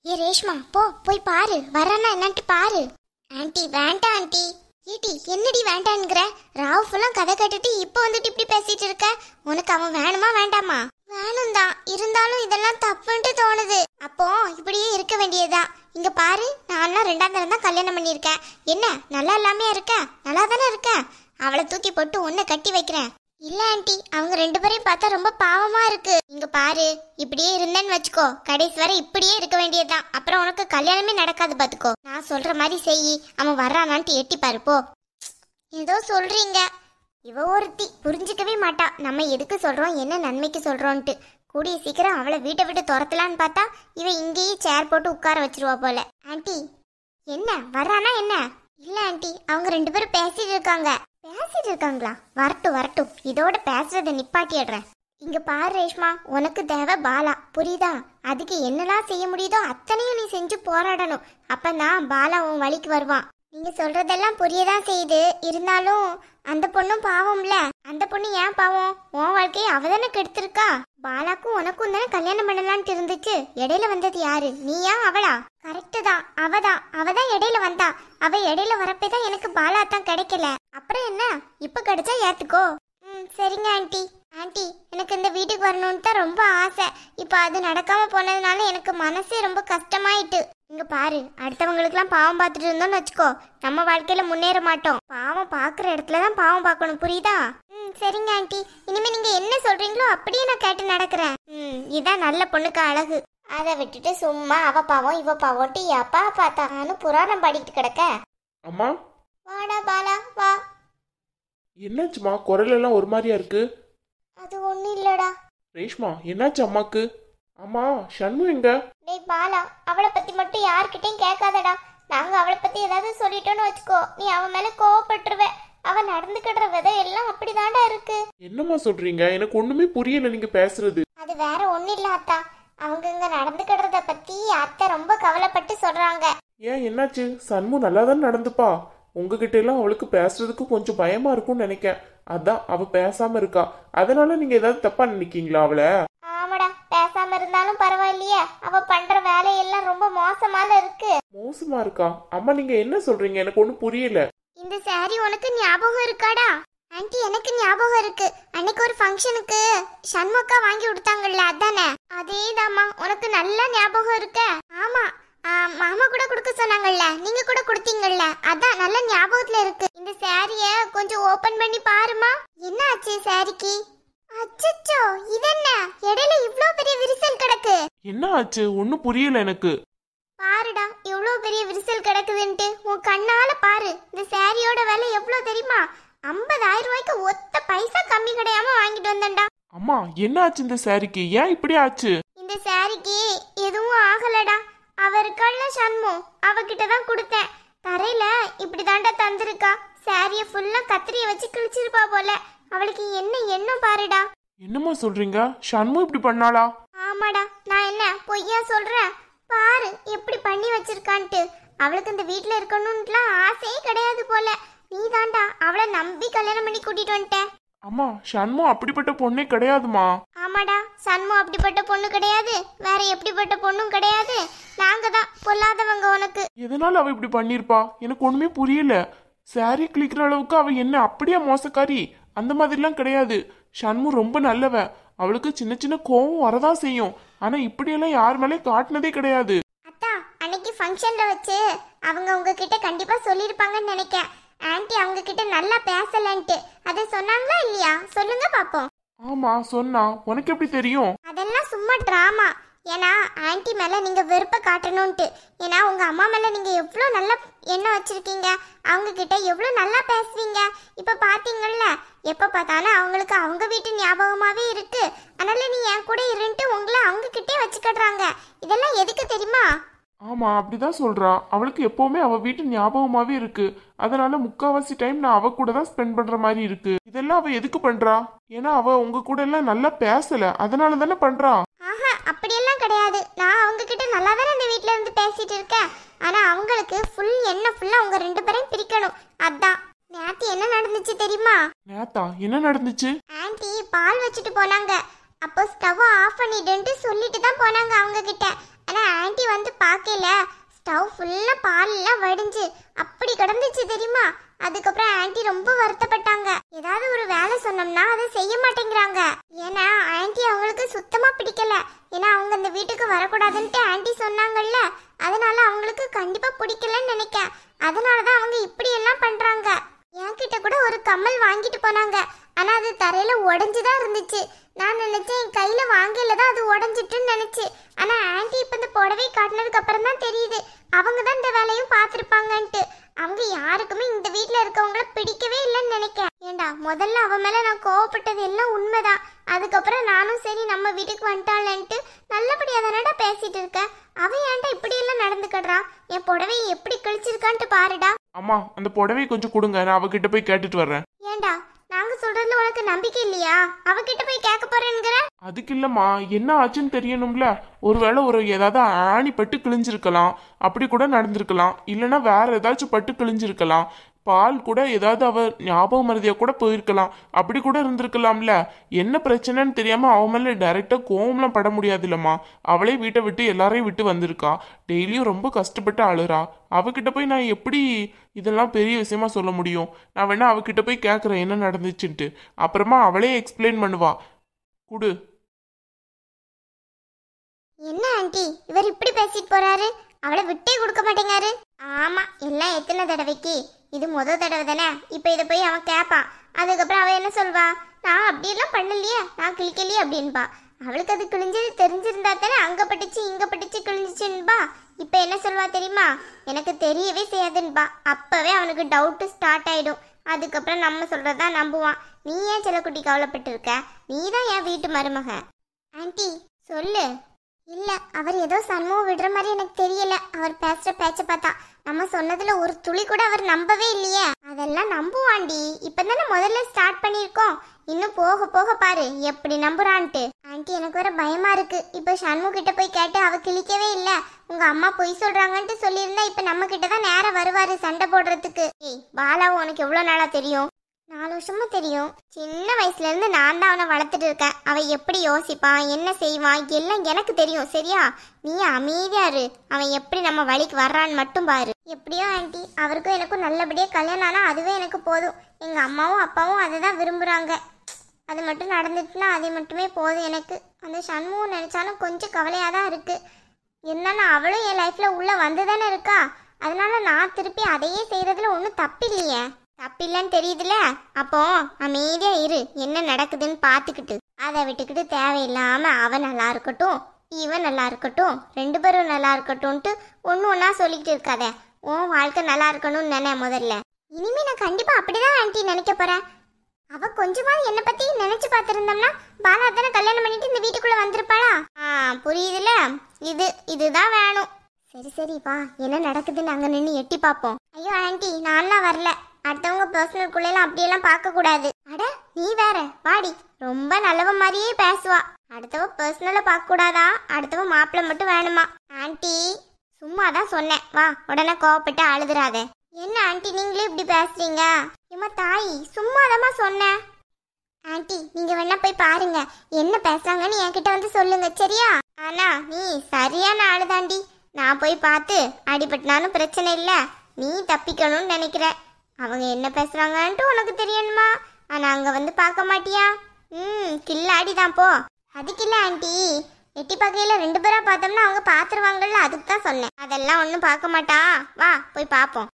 ஏ ரேஷ்மா போய் பாரு வரானா என்னன்ட்டு பாரு. ஆண்டி வேண்டாம் ஆண்டி. ஏடி என்னடி வேண்டான்ங்கிற? ராவ் ஃபுல்லா கதை கட்டுட்டு இப்போ வந்துட்டு இப்படி பேசிட்டு இருக்க. உனக்கு அவன் வேணுமா வேண்டாமா? வேணும் தான், இருந்தாலும் இதெல்லாம் தப்புன்ட்டு தோணுது. அப்போ இப்படியே இருக்க வேண்டியதுதான். இங்க பாரு, நான்லாம் 2ஆம் தரம் தான் கல்யாணம் பண்ணியிருக்கேன். என்ன நல்லா இல்லாமே இருக்க? நல்லா தானே இருக்க? அவளை தூக்கி போட்டு உன்னை கட்டி வைக்கிறேன். இல்ல ஆண்டி, அவங்க 2 பேரையும் பார்த்தா ரொம்ப பாவமா இருக்கு. இங்க பாரு, இப்படியே இருந்தேன்னு வச்சுக்கோ, கடைசி வரை இப்படியே இருக்க வேண்டியதுதான். அப்புறம் உனக்கு கல்யாணமே நடக்காது பாத்துக்கோ. நான் சொல்ற மாதிரி செய். அவன் வர்றானான்ட்டு எட்டி பாரு போ. ஏதோ சொல்றீங்க. இவ ஒருத்தி புரிஞ்சுக்கவே மாட்டா நம்ம எதுக்கு சொல்றோம், என்ன நன்மைக்கு சொல்றோன்ட்டு. கூடிய சீக்கிரம் அவளை வீட்டை விட்டு துரத்தலான்னு பார்த்தா இவ இங்கேயே சேர் போட்டு உட்கார வச்சிருவா போல. ஆண்டி என்ன வர்றானா என்ன? இல்ல ஆண்டி, அவங்க 2 பேரும் பேசிட்டு இருக்காங்க. பேசிட்டு இருக்காங்களா? வரட்டும், இதோட பேசுறத நிப்பாட்டிடுறேன். இங்க பாரு ரேஷ்மா, உனக்கு தேவை பாலா, புரியுதா? அதுக்கு என்னெல்லாம் செய்ய முடியுதோ அத்தனையும் நீ செஞ்சு போராடணும். அப்பதான் பாலா உன் வழிக்கு வருவான். நீங்க சொல்றதெல்லாம் புரியதான் செய்யுது. இருந்தாலும் அந்த பொண்ணும் பாவம்ல. அந்த பொண்ணு ஏன் பாவம்? உன் வாழ்க்கையை அவதானே கெடுத்திருக்கா. பாலாக்கும் உனக்கும் தானே கல்யாணம் பண்ணலான்ட்டு இருந்துச்சு. இடையில வந்தது யாரு, நீயா அவளா? கரெக்டு தான், அவதான் இடையில வந்தா. அவ இடையில வரப்பேதான் எனக்கு பாலா தான் கிடைக்கல. அப்புறம் என்ன, இப்ப கிடைச்சா ஏத்துக்கோ. சரிங்க ஆண்டி. ஆண்டி எனக்கு இந்த வீட்டுக்கு வரணும்னு தான் ரொம்ப ஆசை. இப்ப அது நடக்காம போனதுனால எனக்கு மனசே ரொம்ப கஷ்டமாயிட்டு. இங்க பாரு, அடுத்தவங்களுக்குலாம் பாவம் பார்த்துட்டு இருந்தோம்னு வச்சுக்கோ, நம்ம வாழ்க்கையில முன்னேற மாட்டோம். பாவம் பாக்குற இடத்துலதான் பாவம் பார்க்கணும், புரியுதா? சரிங்க ஆண்டி, இனிமே நீங்க என்ன சொல்றீங்களோ அப்படியே நான் கேட்டு நடக்கிறேன். இதான் நல்ல பொண்ணுக்கு அழகு. அதை விட்டுட்டு சும்மா அவ பாவம் இவ பாவம்ட்டு எப்பா பார்த்தான்னு புராணம் பாடிட்டு கிடக்க. அம்மா வாடா பாலா வா. என்னாச்சுமா, குரல் எல்லாம் ஒரு மாதிரியா இருக்கு? அது ஒண்ணும் இல்லடா. ரேஷ்மா என்னாச்சு அம்மாக்கு? அம்மா ஷண்மு எங்க? டேய் பாலா, அவளை பத்தி மட்டும் யார்கிட்டயும் கேட்காதடா. நாங்க அவளை பத்தி ஏதாவது சொல்லிட்டோன்னு வச்சுக்கோ, நீ அவன் மேல கோவப்பட்டுருவ. அவ நடந்துக்கிற விதை எல்லாம் அப்படிதான்டா இருக்கு. என்னம்மா சொல்றீங்க? எனக்கு ஒண்ணுமே புரியல நீங்க பேசுறது. அது வேற ஒண்ணும் இல்ல அத்தா, அவங்க இங்க நடந்துக்கிறத பத்தி அத்தை ரொம்ப கவலைப்பட்டு சொல்றாங்க. ஏன் என்னாச்சு? சண்மு நல்லா தான் நடந்துப்பா. உங்ககிட்ட எல்லாம் அவளுக்கு பேசுறதுக்கு கொஞ்சம் பயமா இருக்கும்னு நினைக்கேன். அதான் அவ பேசாம இருக்கா. அதனால நீங்க ஏதாவது தப்பா நினைக்கீங்களா அவளை? ஆமாடா, பேசாம இருந்தாலும் பரவாயில்லையே, அவ பண்ற வேலையெல்லாம் ரொம்ப மோசமால இருக்கு. மோசமா இருக்கா? அம்மா நீங்க என்ன சொல்றீங்க? எனக்கு ஒண்ணும் புரியல. இந்த சாரி உனக்கு ஞாபகம் இருக்காடா? ஆண்டி எனக்கு ஞாபகம் இருக்கு. அன்னைக்கு ஒரு ஃபங்க்ஷனுக்கு சண்முகா வாங்கி கொடுத்தாங்கல்ல, அதானே? அதேதாம்மா, உனக்கு நல்லா ஞாபகம் இருக்க? ஆமா, மாமா கூட கொடுக்க சொன்னாங்கல்ல, நீங்க கூட கொடுத்தீங்கல்ல, அதான் நல்ல ஞாபகத்துல இருக்கு. இந்த சாரிய கொஞ்சம் ஓபன் பண்ணி பாருமா. என்ன ஆச்சு சாரிக்கு? அச்சச்சோ, இதென்ன இடையில இவ்ளோ பெரிய விரிசல் கிடக்கு? என்ன ஆச்சு? ஒன்னும் புரியல எனக்கு. பாருடா, இவ்ளோ பெரிய விரிசல் கிடக்குதுன்ட்டு உன் கண்ணால பாரு. இந்த சாரியோட விலை எவ்வளவு தெரியுமா? 50,000 ரூபாய்க்கு ஒத்த பைசா கம்மி கிடையாம வாங்கிட்டு வந்தேன்டா. அம்மா என்ன ஆச்சு இந்த சாரிக்கு? ஏன் இப்படி ஆச்சு? இந்த சாரிக்கு எதுவும் ஆகலடா. அவ இருக்காள்ல சண்மு, அவகிட்ட தான் கொடுத்தேன். தரையில இப்படிதான்டா தந்திருக்கா. சாரிய ஃபுல்லா கத்திரிய வச்சு கிழிச்சிருப்பா போல. அவளுக்கு என்ன எண்ணம் பாருடா. என்னம்மா சொல்றீங்க? ஷண்மு இப்படி பண்ணாளா? ஆமாடா, நான் என்ன பொய்யா சொல்றேன்? பாரு எப்படி பண்ணி வச்சிருக்கான்ட்டு. அவளுக்கு இந்த வீட்டுல இருக்கணும்னுலாம் ஆசையே கிடையாது போல. நீ தாண்டா அவளை நம்பி கல்யாணம் பண்ணி கூட்டிட்டு வந்துட்ட. அம்மா ஷண்மு அப்படிப்பட்ட பொண்ணே கிடையாதுமா. ஆமாடா, சண்மு அப்படிப்பட்ட பொண்ணு கிடையாது, வேற எப்படிப்பட்ட பொண்ணும் கிடையாது. நாங்க தான் பொல்லாதவங்க உனக்கு. எதனால அவ இப்படி பண்ணிருப்பா? எனக்கு ஒண்ணுமே புரியல. சாரி கிளிக்கிற அளவுக்கு அவ என்ன அப்படியே மோசக்காரி? அந்த மாதிரிலாம் கிடையாது. ஷண்மு ரொம்ப நல்லவ. அவளுக்கு சின்ன சின்ன கோவம் வரதான் செய்யும். ஆனா இப்படியெல்லாம் யார் மேலே காட்டினதே கிடையாது. அத்தா, அன்னைக்கு ஃபங்க்ஷன்ல வச்சு அவங்க உங்ககிட்ட கண்டிப்பா சொல்லிருப்பாங்கன்னு நினைக்கிறேன். ஆன்ட்டி அவங்க கிட்ட நல்லா பேசலன்ட்டு. அதை சொன்னாங்களா இல்லையா? சொல்லுங்க பாப்போம். ஆமா சொன்னா. உனக்கு எப்படி தெரியும்? அதெல்லாம் சும்மா டிராமா. ஏன்னா ஆன்ட்டி மேல நீங்க வெறுப்ப காட்டணும்ட்டு. ஏன்னா உங்க அம்மா மேல நீங்க எவ்வளோ நல்ல எண்ணம் வச்சிருக்கீங்க. அவங்க கிட்ட எவ்வளோ நல்லா பேசுவீங்க. இப்ப பாத்தீங்கல்ல, எப்ப பார்த்தாலும் அவங்களுக்கு அவங்க வீட்டு ஞாபகமாவே இருக்கு. அதனால நீ என் கூட இருந்துட்டு உங்களை அவங்க கிட்டே வச்சுக்கிடுறாங்க. இதெல்லாம் எதுக்கு தெரியுமா? ஆமா அப்படிதான் சொல்றா. அவளுக்கு எப்பவுமே அவ வீட்டு ஞாபகமாவே இருக்கு. அதனால முக்காவாசி டைம் நான் அவ கூட தான் ஸ்பெண்ட் பண்ற மாதிரி இருக்கு. இதெல்லாம் அவ எதுக்கு பண்றா? ஏன்னா அவ உங்க கூட எல்லாம் நல்லா பேசல, அதனால தானே பண்றா. ஆஹா, அப்படியெல்லாம் கிடையாது. நான் அவங்க கிட்ட நல்லா தானே இந்த வீட்ல இருந்து பேசிட்டு இருக்கேன். ஆனா அவங்களுக்கு ஃபுல் எண்ணெய் ஃபுல்லா அவங்க 2 பேரையும் பிரிக்கணும். அதான். நேத்து என்ன நடந்துச்சு தெரியுமா? நேத்தா என்ன நடந்துச்சு? ஆன்ட்டி பால் வச்சுட்டு போனாங்க. அப்போ ஸ்டவ் ஆஃப் பண்ணிடுன்ட்டு சொல்லிட்டு தான் போனாங்க அவங்க கிட்ட. ஆனா ஆன்ட்டி வந்து பார்க்கல, ஸ்டவ் ஃபுல்லா பால்லாம் வடிஞ்சு அப்படி கிடந்துச்சு தெரியுமா? அதுக்கப்புறம் ஆன்ட்டி ரொம்ப வருத்தப்பட்டாங்க. ஏதாவது ஒரு வேலை சொன்னோம்னா அதை செய்ய மாட்டேங்கிறாங்க. ஏன்னா ஆன்ட்டி அவங்களுக்கு சுத்தமா பிடிக்கல. ஏன்னா அவங்க இந்த வீட்டுக்கு வரக்கூடாதுன்ட்டு ஆன்ட்டி சொன்னாங்கல்ல, அதனால அவங்களுக்கு கண்டிப்பா பிடிக்கலன்னு நினைக்கிறேன். அதனாலதான் அவங்க இப்படி எல்லாம் பண்றாங்க. என்கிட்ட கூட ஒரு கம்மல் வாங்கிட்டு போனாங்க, ஆனா அது தரையில உடஞ்சுதான் இருந்துச்சு. நான் நினைச்சேன் என் கையில வாங்கல தான் அது உடஞ்சிட்டுன்னு நினைச்சு. ஆனா ஆன்ட்டி இப்ப இந்த புடவை காட்டினதுக்கு அப்புறம் தான் தெரியுது அவங்க தான் இந்த வேலையும் பார்த்திருப்பாங்கன்ட்டு. அவங்க யாருக்குமே இந்த வீட்ல இருக்கவங்கள பிடிக்கவே இல்லைன்னு நினைக்கிறேன். ஏண்டா முதல்ல அவ மேல நான் கோவப்பட்டது எல்லாம் உண்மைதான். அதுக்கப்புறம் நானும் சரி நம்ம வீட்டுக்கு வந்துட்டாளன்ட்டு நல்லபடியா தானடா பேசிட்டு இருக்கேன். அவன் ஏன்டா இப்படி எல்லாம் நடந்துக்கறான்? என் புடவையை எப்படி கிழிச்சிருக்கான்ட்டு பாருடா. அம்மா அந்த புடவை கொஞ்சம் கொடுங்க, நான் அவகிட்ட போய் கேட்டுட்டு வர்றேன். ஏண்டா நாங்க சொல்றதுல உனக்கு நம்பிக்கை இல்லையா? அவகிட்ட போய் கேட்க போறேங்கிற? அதுக்கு இல்லம்மா, என்ன ஆச்சுன்னு தெரியணும்ல. ஒருவேளை ஏதாவது ஆணி பட்டு கிழிஞ்சிருக்கலாம், அப்படி கூட நடந்திருக்கலாம். இல்லைன்னா வேற ஏதாச்சும் பட்டு கிழிஞ்சிருக்கலாம். பால் கூட ஏதாவது அவ ஞாபக மருதியா கூட போயிருக்கலாம், அப்படி கூட இருந்திருக்கலாம்ல. என்ன பிரச்சனைன்னு தெரியாம அவ மேல டைரக்டா கோவம்லாம் பட முடியாது இல்லம்மா. அவளே வீட்டை விட்டு எல்லாரையும் விட்டு வந்திருக்கா, டெய்லியும் ரொம்ப கஷ்டப்பட்டு அழுறா. அவகிட்ட போய் நான் எப்படி இதெல்லாம் பெரிய விஷயமா சொல்ல முடியும்? நான் வேணா அவகிட்ட போய் கேட்கறேன் என்ன நடந்துச்சுன்ட்டு. அப்புறமா அவளே எக்ஸ்பிளைன் பண்ணுவா. குடு. என்ன ஆண்டி இவர் இப்படி பேசிட்டு போறாரு? அவளை விட்டே கொடுக்க மாட்டேங்காரு. ஆமா, எல்லாம் எத்தனை தடவைக்கு? இது முதல் தடவை தானே. இப்ப இதை போய் அவன் கேட்பான். அதுக்கப்புறம் அவ என்ன சொல்வா? நான் அப்படியெல்லாம் பண்ணலையே, நான் கிழிக்கலையே அப்படின்பா. அவளுக்கு அது கிழிஞ்சது தெரிஞ்சிருந்தா தானே அங்க பட்டுச்சு இங்க பட்டுச்சு கிழிஞ்சிச்சுன்பா. இப்ப என்ன சொல்வா தெரியுமா? எனக்கு தெரியவே செய்யாதுன்பா. அப்பவே அவனுக்கு டவுட் ஸ்டார்ட் ஆயிடும். அதுக்கப்புறம் நம்ம சொல்றதான் நம்புவான். நீ ஏன் செல்லக்குட்டி கவலைப்பட்டு இருக்க? நீ தான் என் வீட்டு மருமக. ஆண்டி சொல்லு. இல்ல, அவர் ஏதோ சண்முகம் விடுற மாதிரி எனக்கு தெரியல. அவர் பேசுற பேச்ச பார்த்தா நம்ம சொன்னதுல ஒரு துளி கூட அவர் நம்பவே இல்லையே. அதெல்லாம் நம்புவாண்டி, இப்பதானே முதல்ல ஸ்டார்ட் பண்ணிருக்கோம். இன்னும் போக போக பாரு எப்படி நம்புறான்ட்டு. ஆண்டி எனக்கு வேற பயமா இருக்கு. இப்ப சண்முக கிட்ட போய் கேட்டு அவ கிழிக்கவே இல்ல, உங்க அம்மா பொய் சொல்றாங்கன்ட்டு சொல்லியிருந்தா இப்ப நம்ம கிட்டதான் நேரம் வருவாரு சண்டை போடுறதுக்கு. ஏய் பாலாவும் உனக்கு எவ்வளவு நாளா தெரியும்? 4 வருஷமா தெரியும். சின்ன வயசுல இருந்து நான் தான் அவனை வளர்த்துட்டு இருக்கேன். அவன் எப்படி யோசிப்பான், என்ன செய்வான் எல்லாம் எனக்கு தெரியும். சரியா? நீ அமைதியா இரு. அவன் எப்படி நம்ம வழிக்கு வர்றான்னு மட்டும் பாரு. எப்படியோ ஆண்டி, அவருக்கும் எனக்கும் நல்லபடியா கல்யாணம் ஆனா அதுவே எனக்கு போதும். எங்க அம்மாவும் அப்பாவும் அதை தான் விரும்புறாங்க. அது மட்டும் நடந்துட்டுனா அது மட்டுமே போதும் எனக்கு. அந்த சண்முகம் நினைச்சாலும் கொஞ்சம் கவலையா தான் இருக்கு. என்னன்னா அவளும் என் லைஃப்ல உள்ள வந்துதானே இருக்கா. அதனால நான் திருப்பி அதையே செய்யறதுல ஒன்றும் தப்பில்லையே. தப்பில்லன்னு தெரியுதுல. அப்போ அமைதியா இரு, என்ன நடக்குதுன்னு பாத்துக்கிட்டு. அதை விட்டுக்கிட்டு தேவையில்லாம அவன் நல்லா இருக்கட்டும் இவன் நல்லா இருக்கட்டும் 2 பேரும் நல்லா இருக்கட்டும்ட்டு ஒன்னு ஒன்னா சொல்லிக்கிட்டு இருக்காத. உன் வாழ்க்கை நல்லா இருக்கணும்னு நினை முதல்ல. இனிமே நான் கண்டிப்பா அப்படிதான் ஆண்டி நினைக்க போறேன். அவ கொஞ்சமாவது என்னை பத்தி நினைச்சு பார்த்திருந்தோம்னா பாலா தானே கல்யாணம் பண்ணிட்டு இந்த வீட்டுக்குள்ள வந்திருப்பாளா? புரியுதுல. இதுதான் வேணும். சரி சரி வா, என்ன நடக்குதுன்னு அங்க நின்று எட்டி பார்ப்போம். ஐயோ ஆண்டி நான்லாம் வரல. அடுத்தவங்க பர்சனல்குள்ளெல்லாம் அப்படியெல்லாம் பார்க்க கூடாது. அட நீ வேற வாடி. ரொம்ப நல்லவ மாதிரியே பேசுவா. அடுத்தவ பர்சனலை பார்க்க கூடாதா? அடுத்தவ மாப்பிள்ள மட்டும் வேணுமா? ஆண்டி சும்மா தான் சொன்னேன், வா உடனே கோவப்பட்டு அழுதுறாத. என்ன ஆண்டி நீங்களே இப்படி பேசுறீங்க? ஏமா தாயி சும்மாதாம்மா சொன்னேன். ஆண்டி நீங்க வேணா போய் பாருங்க என்ன பேசுறாங்கன்னு என்கிட்ட வந்து சொல்லுங்க சரியா? ஆனா நீ சரியான ஆளுதாண்டி. நான் போய் பார்த்து அடிபட்டினாலும் பிரச்சனை இல்ல. நீ தப்பிக்கணும்னு நினைக்கிற. அவங்க என்ன பேசுறாங்கன்ட்டு உனக்கு தெரியணுமா? ஆனா அங்க வந்து பார்க்க மாட்டியா? கில்லாடிதான் போ. அதுக்கு இல்ல ஆண்டி, எட்டி பகையில 2 பேரா பார்த்தோம்னா அவங்க பாத்துருவாங்கல்ல, அதுக்கு தான் சொன்னேன். அதெல்லாம் ஒன்றும் பார்க்க மாட்டா. வா போய் பார்ப்போம்.